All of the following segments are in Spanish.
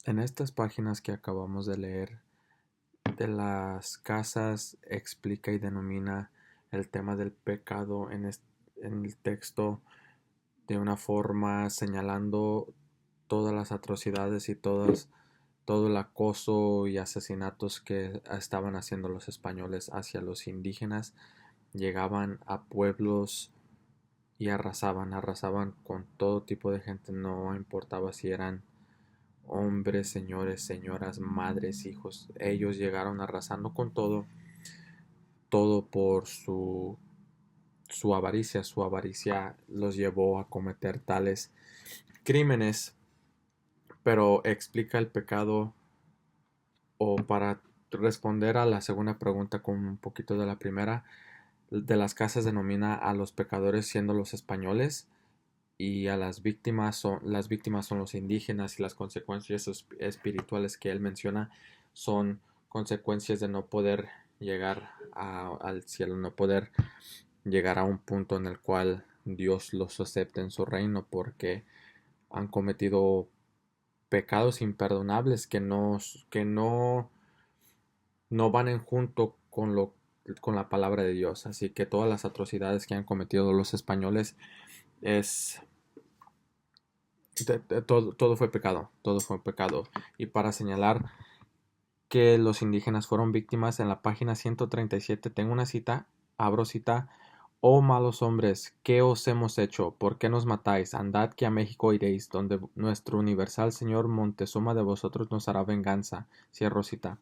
En estas páginas que acabamos de leer, de las casas explica y denomina el tema del pecado en el texto de una forma señalando todas las atrocidades y todo el acoso y asesinatos que estaban haciendo los españoles hacia los indígenas. Llegaban a pueblos y arrasaban con todo tipo de gente, no importaba si eran hombres, señores, señoras, madres, hijos. Ellos llegaron arrasando con todo, todo por su avaricia. Su avaricia los llevó a cometer tales crímenes, pero explica el pecado, o para responder a la segunda pregunta con un poquito de la primera, de las casas denomina a los pecadores siendo los españoles, y a las víctimas son los indígenas, y las consecuencias espirituales que él menciona son consecuencias de no poder llegar al cielo, no poder llegar a un punto en el cual Dios los acepte en su reino, porque han cometido pecados imperdonables que no van en junto con la palabra de Dios. Así que todas las atrocidades que han cometido los españoles es todo fue pecado, todo fue pecado. Y para señalar que los indígenas fueron víctimas, en la página 137 tengo una cita, abro cita: Oh malos hombres, ¿qué os hemos hecho? ¿Por qué nos matáis? Andad que a México iréis, donde nuestro universal Señor Montezuma de vosotros nos hará venganza. Cierro cita.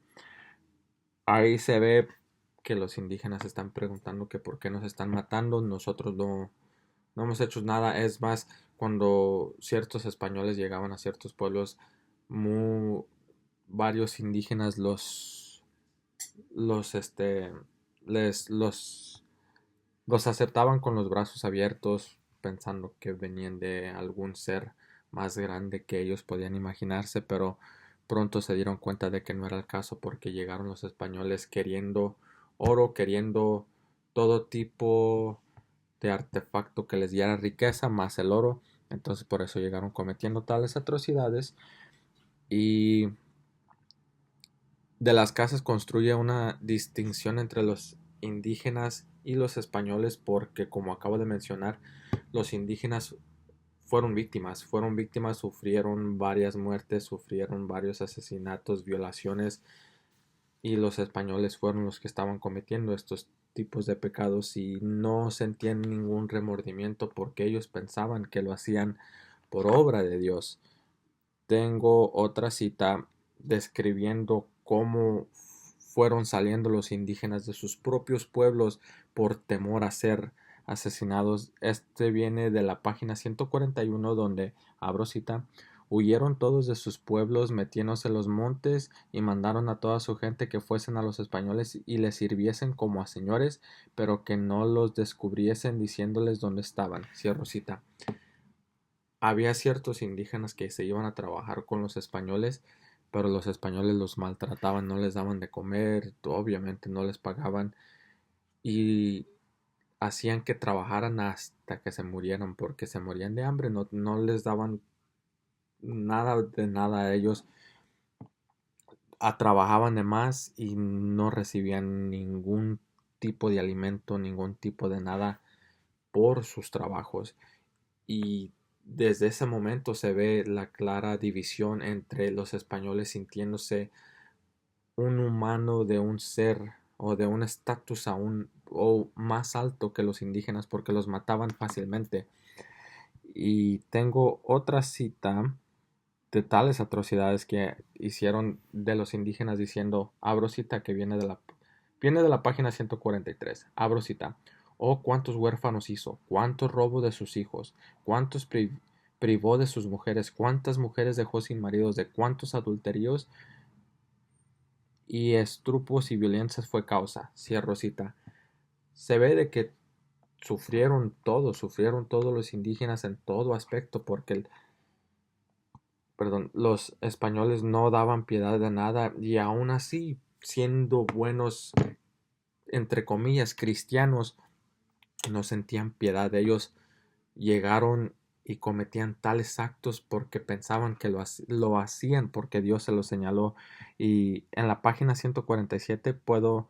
Ahí se ve que los indígenas están preguntando que por qué nos están matando. Nosotros no hemos hecho nada. Es más, cuando ciertos españoles llegaban a ciertos pueblos, mu- varios indígenas los, este, les, los aceptaban con los brazos abiertos, pensando que venían de algún ser más grande que ellos podían imaginarse, pero pronto se dieron cuenta de que no era el caso, porque llegaron los españoles queriendo oro, queriendo todo tipo de artefacto que les diera riqueza, más el oro. Entonces por eso llegaron cometiendo tales atrocidades. Y de las casas construye una distinción entre los indígenas y los españoles, porque, como acabo de mencionar, los indígenas fueron víctimas, sufrieron varias muertes, sufrieron varios asesinatos, violaciones, y los españoles fueron los que estaban cometiendo estos tipos de pecados y no sentían ningún remordimiento, porque ellos pensaban que lo hacían por obra de Dios. Tengo otra cita describiendo cómo fueron saliendo los indígenas de sus propios pueblos por temor a ser asesinados. Este viene de la página 141, donde abro cita: Huyeron todos de sus pueblos, metiéndose en los montes, y mandaron a toda su gente que fuesen a los españoles y les sirviesen como a señores, pero que no los descubriesen, diciéndoles dónde estaban. Cierro cita. Había ciertos indígenas que se iban a trabajar con los españoles, pero los españoles los maltrataban, no les daban de comer, obviamente no les pagaban, y hacían que trabajaran hasta que se murieran, porque se morían de hambre, no les daban nada de nada a ellos, trabajaban de más y no recibían ningún tipo de alimento, ningún tipo de nada por sus trabajos. Y desde ese momento se ve la clara división entre los españoles sintiéndose un humano, de un ser o de un estatus aún o más alto que los indígenas, porque los mataban fácilmente. Y tengo otra cita de tales atrocidades que hicieron de los indígenas, diciendo, abro cita, que viene de la página 143, abro cita: Oh, cuántos huérfanos hizo, cuántos robos de sus hijos, cuántos privó de sus mujeres, cuántas mujeres dejó sin maridos, de cuántos adulterios y estrupos y violencias fue causa. Cierro cita. Se ve de que sufrieron todos los indígenas en todo aspecto, porque los españoles no daban piedad de nada, y aún así, siendo buenos, entre comillas, cristianos, no sentían piedad de ellos. Llegaron y cometían tales actos porque pensaban que lo hacían porque Dios se lo señaló. Y en la página 147 puedo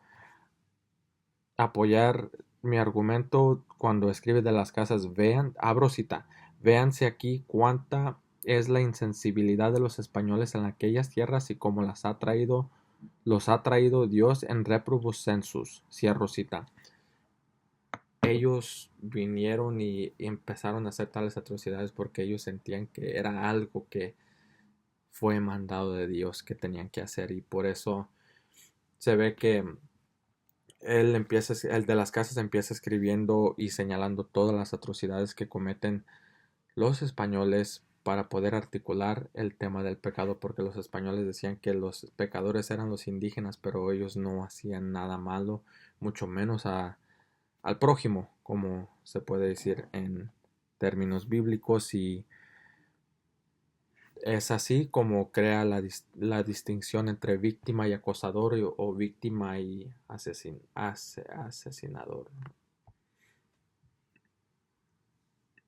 apoyar mi argumento cuando escribe de las casas. Vean, abro cita, véanse aquí cuánta es la insensibilidad de los españoles en aquellas tierras y cómo los ha traído Dios en reprobus sensus. Cierro cita. Ellos vinieron y empezaron a hacer tales atrocidades porque ellos sentían que era algo que fue mandado de Dios que tenían que hacer, y por eso se ve que el de las casas empieza escribiendo y señalando todas las atrocidades que cometen los españoles para poder articular el tema del pecado, porque los españoles decían que los pecadores eran los indígenas, pero ellos no hacían nada malo, mucho menos al prójimo, como se puede decir en términos bíblicos, y es así como crea la distinción entre víctima y acosador, o víctima y asesinador.